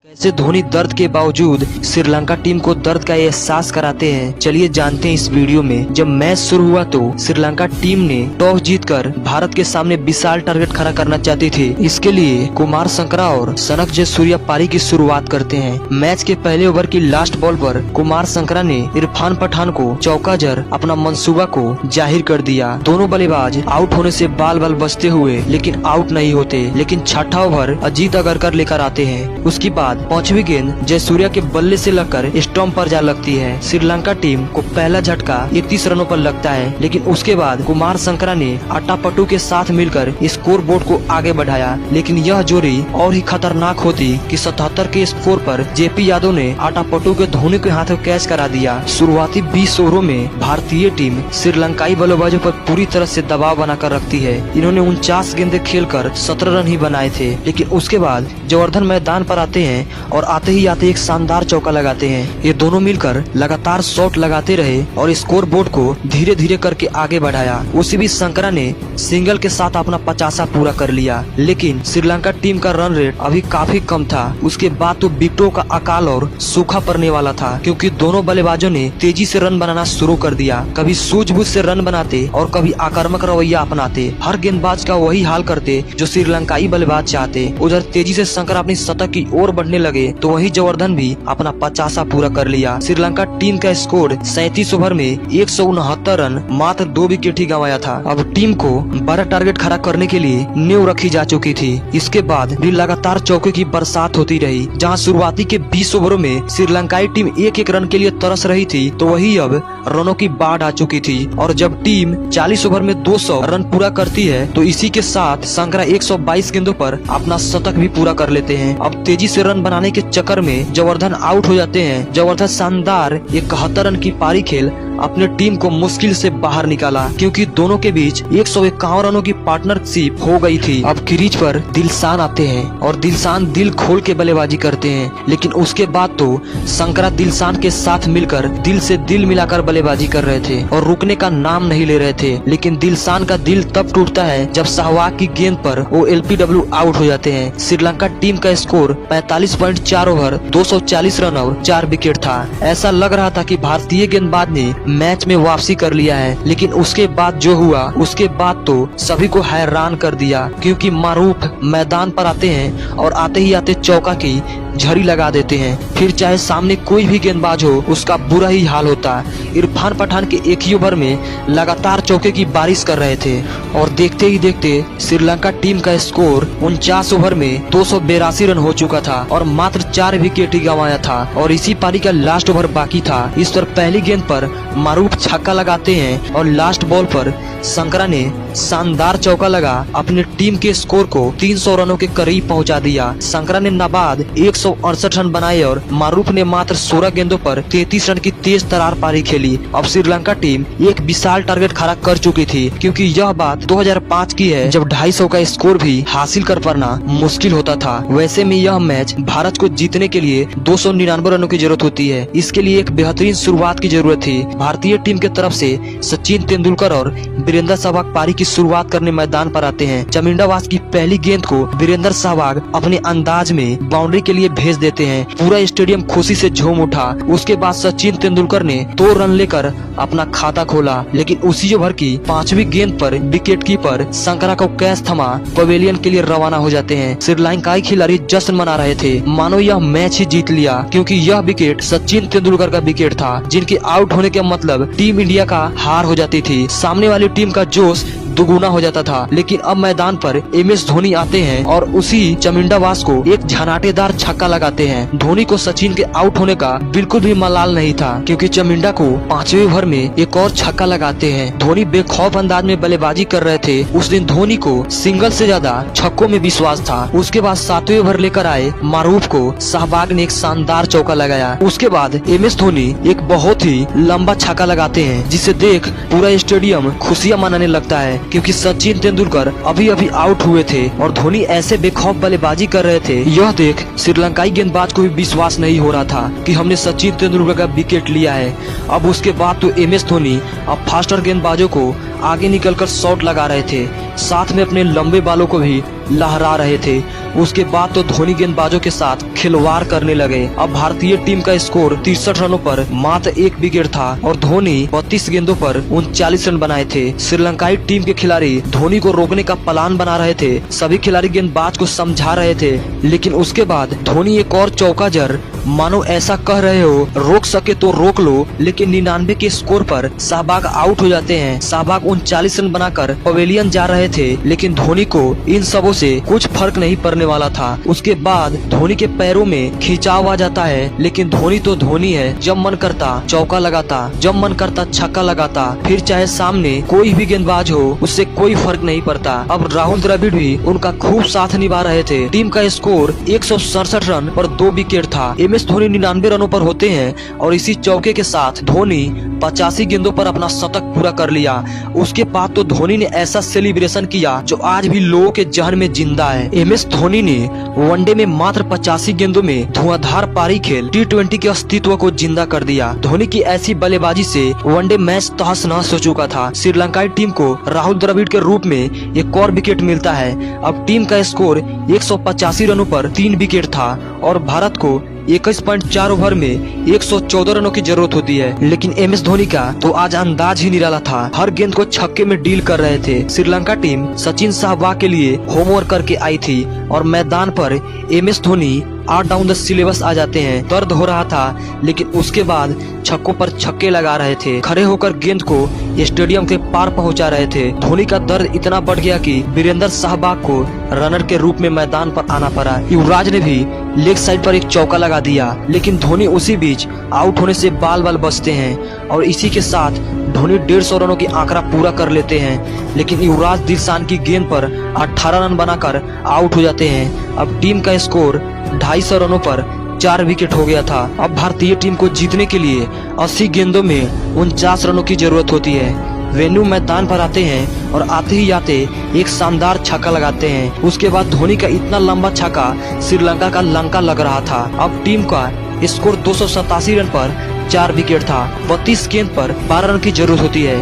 कैसे धोनी दर्द के बावजूद श्रीलंका टीम को दर्द का एहसास कराते हैं, चलिए जानते हैं इस वीडियो में। जब मैच शुरू हुआ तो श्रीलंका टीम ने टॉस जीतकर भारत के सामने विशाल टारगेट खड़ा करना चाहती थी। इसके लिए कुमार संकरा और सनक जयसूर्या पारी की शुरुआत करते हैं। मैच के पहले ओवर की लास्ट बॉल पर कुमार संकरा ने इरफान पठान को चौका जड़ अपना मंसूबा को जाहिर कर दिया। दोनों बल्लेबाज आउट होने से बाल बाल बचते हुए लेकिन आउट नहीं होते। लेकिन छठा ओवर अजीत अगरकर लेकर आते हैं। उसके बाद पांचवी गेंद जयसूर्या के बल्ले से लगकर स्टंप पर जा लगती है। श्रीलंका टीम को पहला झटका 31 रनों पर लगता है, लेकिन उसके बाद कुमार संकरा ने अट्टापट्टू के साथ मिलकर स्कोर बोर्ड को आगे बढ़ाया। लेकिन यह जोड़ी और ही खतरनाक होती कि 77 के स्कोर पर जेपी यादव ने अट्टापट्टू के धोनी के हाथों कैच करा दिया। शुरुआती 20 ओवरों में भारतीय टीम श्रीलंकाई बल्लेबाजों पर पूरी तरह से दबाव बनाकर रखती है। इन्होंने 49 गेंदें खेलकर 17 रन ही बनाए थे। लेकिन उसके बाद जयवर्धन मैदान पर आते हैं और आते ही आते एक शानदार चौका लगाते हैं। ये दोनों मिलकर लगातार शॉट लगाते रहे और स्कोर बोर्ड को धीरे धीरे करके आगे बढ़ाया। उसी बीच संकरा ने सिंगल के साथ अपना 50 पूरा कर लिया। लेकिन श्रीलंका टीम का रन रेट अभी काफी कम था। उसके बाद तो विकेटों का अकाल और सूखा पड़ने वाला था, क्योंकि दोनों बल्लेबाजों ने तेजी से रन बनाना शुरू कर दिया। कभी सूझबूझ से रन बनाते और कभी आक्रामक रवैया अपनाते। हर गेंदबाज का वही हाल करते जो श्रीलंकाई बल्लेबाज चाहते। उधर तेजी से संकरा अपनी शतक की ओर बढ़ने लगे तो वही जयवर्धन भी अपना 50 पूरा कर लिया। श्रीलंका टीम का स्कोर 37 ओवर में 169 रन, मात्र 2 विकेट ही गंवाया था। अब टीम को बड़ा टारगेट खड़ा करने के लिए नींव रखी जा चुकी थी। इसके बाद भी लगातार चौके की बरसात होती रही। जहां शुरुआती के 20 ओवरों में श्रीलंकाई टीम एक रन के लिए तरस रही थी, तो वही अब रनों की बाढ़ आ चुकी थी। और जब टीम 40 ओवर में 200 रन पूरा करती है तो इसी के साथ संकरा 122 गेंदों पर अपना शतक भी पूरा कर लेते हैं। अब तेजी से रन बनाने के चक्कर में जयवर्धन आउट हो जाते हैं। जयवर्धन शानदार 71 रन की पारी खेल अपने टीम को मुश्किल से बाहर निकाला, क्योंकि दोनों के बीच 151 रनों की पार्टनरशिप हो गई थी। अब क्रीज पर दिलशान आते हैं और दिलशान दिल खोल के बल्लेबाजी करते हैं। लेकिन उसके बाद तो संकरा दिलशान के साथ मिलकर दिल से दिल मिलाकर बल्लेबाजी कर रहे थे और रुकने का नाम नहीं ले रहे थे। लेकिन दिलशान का दिल तब टूटता है जब सहवाग की गेंद पर वो LPW आउट हो जाते हैं। श्रीलंका टीम का स्कोर 45.4 ओवर 240 रन और 4 विकेट था। ऐसा लग रहा था कि भारतीय गेंदबाज ने मैच में वापसी कर लिया है। लेकिन उसके बाद जो हुआ, उसके बाद तो सभी को हैरान कर दिया, क्योंकि मारूफ मैदान पर आते हैं और आते ही आते चौका की झड़ी लगा देते हैं। फिर चाहे सामने कोई भी गेंदबाज हो, उसका बुरा ही हाल होता। इरफान पठान के एक ही ओवर में लगातार चौके की बारिश कर रहे थे और देखते ही देखते श्रीलंका टीम का स्कोर 49 ओवर में 282 रन हो चुका था और मात्र 4 विकेट ही गंवाया था। और इसी पारी का लास्ट ओवर बाकी था। इस पर पहली गेंद पर मारूफ छक्का लगाते हैं और लास्ट बॉल पर संकरा ने शानदार चौका लगा अपनी टीम के स्कोर को 300 रनों के करीब पहुंचा दिया। संकरा ने नाबाद 168 रन बनाए और मारूफ ने मात्र 16 गेंदों पर 33 रन की तेज तरार पारी खेली। अब श्रीलंका टीम एक विशाल टारगेट खड़ा कर चुकी थी, क्योंकि यह बात 2005 की है जब 250 का स्कोर भी हासिल कर पाना मुश्किल होता था। वैसे में यह मैच भारत को जीतने के लिए 299 रनों की जरूरत होती है। इसके लिए एक बेहतरीन शुरुआत की जरूरत थी। भारतीय टीम की तरफ से सचिन तेंदुलकर और वीरेंद्र सहवाग पारी की शुरुआत करने मैदान पर आते हैं। चमिंडावास की पहली गेंद को वीरेंद्र सहवाग अपने अंदाज में बाउंड्री के लिए भेज देते हैं। पूरा स्टेडियम खुशी से झूम उठा। उसके बाद सचिन तेंदुलकर ने 2 रन लेकर अपना खाता खोला। लेकिन उसी ओवर की 5वीं गेंद पर विकेट कीपर संकरा को कैच थमा पवेलियन के लिए रवाना हो जाते हैं। श्रीलंकाई खिलाड़ी जश्न मना रहे थे, मानो यह मैच ही जीत लिया, क्योंकि यह विकेट सचिन तेंदुलकर का विकेट था, जिनके आउट होने का मतलब टीम इंडिया का हार हो जाती थी। सामने वाली टीम का जोश दुगुना हो जाता था। लेकिन अब मैदान पर MS धोनी आते हैं और उसी चमिंडावास को एक झनाटेदार छक्का लगाते हैं। धोनी को सचिन के आउट होने का बिल्कुल भी मलाल नहीं था, क्योंकि चमिंडा को 5वें ओवर में एक और छक्का लगाते हैं। धोनी बेखौफ अंदाज में बल्लेबाजी कर रहे थे। उस दिन धोनी को सिंगल से ज्यादा छक्कों में विश्वास था। उसके बाद 7वें ओवर लेकर आए मारूफ को सहवाग ने एक शानदार चौका लगाया। उसके बाद MS धोनी एक बहुत ही लंबा छक्का लगाते हैं, जिसे देख पूरा स्टेडियम खुशियां मनाने लगता है, क्योंकि सचिन तेंदुलकर अभी अभी आउट हुए थे और धोनी ऐसे बेखौफ बल्लेबाजी कर रहे थे। यह देख श्रीलंकाई गेंदबाज को भी विश्वास नहीं हो रहा था कि हमने सचिन तेंदुलकर का विकेट लिया है। अब उसके बाद तो MS धोनी अब फास्टर गेंदबाजों को आगे निकलकर शॉट लगा रहे थे। साथ में अपने लंबे बालों को भी लहरा रहे थे। उसके बाद तो धोनी गेंदबाजों के साथ खिलवाड़ करने लगे। अब भारतीय टीम का स्कोर 63 रनों पर मात्र 1 विकेट था और धोनी 32 गेंदों पर 39 रन बनाए थे। श्रीलंकाई टीम के खिलाड़ी धोनी को रोकने का प्लान बना रहे थे। सभी खिलाड़ी गेंदबाज को समझा रहे थे, लेकिन उसके बाद धोनी एक और चौका जड़ मानो ऐसा कह रहे हो रोक सके तो रोक लो, लेकिन 99 के स्कोर पर शाहबाग आउट हो जाते हैं। शाहबाग 39 रन बनाकर पवेलियन जा रहे थे, लेकिन धोनी को इन सबों से कुछ फर्क नहीं पड़ने वाला था। उसके बाद धोनी के पैरों में खिंचाव आ जाता है, लेकिन धोनी तो धोनी है। जब मन करता चौका लगाता, जब मन करता छक्का लगाता, फिर चाहे सामने कोई भी गेंदबाज हो उससे कोई फर्क नहीं पड़ता। अब राहुल द्रविड़ भी उनका खूब साथ निभा रहे थे। टीम का स्कोर 167 रन पर 2 विकेट था। MS धोनी 99 रनों पर होते हैं और इसी चौके के साथ धोनी 85 गेंदों पर अपना शतक पूरा कर लिया। उसके बाद तो धोनी ने ऐसा सेलिब्रेशन किया जो आज भी लोगों के जहन में जिंदा है। MS धोनी ने वनडे में मात्र 85 गेंदों में धुआंधार पारी खेल T20 के अस्तित्व को जिंदा कर दिया। धोनी की ऐसी बल्लेबाजी से वनडे मैच तहस नहस हो चुका था। श्रीलंकाई टीम को राहुल द्रविड़ के रूप में एक और विकेट मिलता है। अब टीम का स्कोर 185 रनों पर 3 विकेट था और भारत को 21.4 ओवर में 114 रनों की जरूरत होती है। लेकिन MS धोनी का तो आज अंदाज ही निराला था। हर गेंद को छक्के में डील कर रहे थे। श्रीलंका टीम सचिन शाहबाग के लिए होमवर्क करके आई थी और मैदान पर MS Dhoni out down the syllabus आ जाते हैं। दर्द हो रहा था, लेकिन उसके बाद छक्कों पर छक्के लगा रहे थे। खड़े होकर गेंद को स्टेडियम के पार पहुंचा रहे थे। धोनी का दर्द इतना बढ़ गया कि वीरेंद्र सहवाग को रनर के रूप में मैदान पर आना पड़ा। युवराज ने भी लेग साइड पर एक चौका लगा दिया, लेकिन धोनी उसी बीच आउट होने से बाल बाल बचते हैं और इसी के साथ धोनी 150 रनों की आंकड़ा पूरा कर लेते हैं। लेकिन युवराज दिलशान की गेंद पर 18 रन बनाकर आउट हो जाते हैं। अब टीम का स्कोर 250 रनों पर 4 विकेट हो गया था। अब भारतीय टीम को जीतने के लिए 80 गेंदों में 49 रनों की जरूरत होती है। वेन्यू मैदान पर आते हैं और आते ही आते एक शानदार छक्का लगाते हैं। उसके बाद धोनी का इतना लंबा छक्का श्रीलंका का लंका लग रहा था। अब टीम का स्कोर 287 रन पर 4 विकेट था। 32 गेंद पर 12 रन की जरूरत होती है।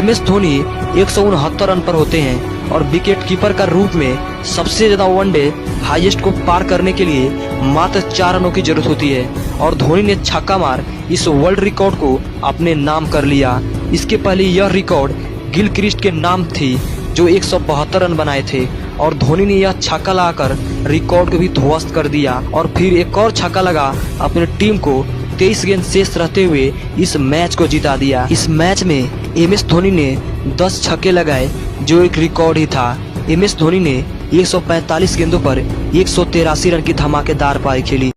MS धोनी 169 रन पर होते हैं और विकेट कीपर का रूप में सबसे ज्यादा वनडे हाईएस्ट को पार करने के लिए मात्र 4 रनों की जरूरत होती है और धोनी ने छक्का मार इस वर्ल्ड रिकॉर्ड को अपने नाम कर लिया। इसके पहले यह रिकॉर्ड गिलक्रिस्ट के नाम थी जो 172 रन बनाए थे और धोनी ने यह छक्का लगाकर रिकॉर्ड को भी ध्वस्त कर दिया और फिर एक और छक्का लगा अपनी टीम को 23 गेंद शेष रहते हुए इस मैच को जिता दिया। इस मैच में MS धोनी ने 10 छक्के लगाए जो एक रिकॉर्ड ही था। MS धोनी ने 145 गेंदों पर 183 रन की धमाकेदार पारी खेली।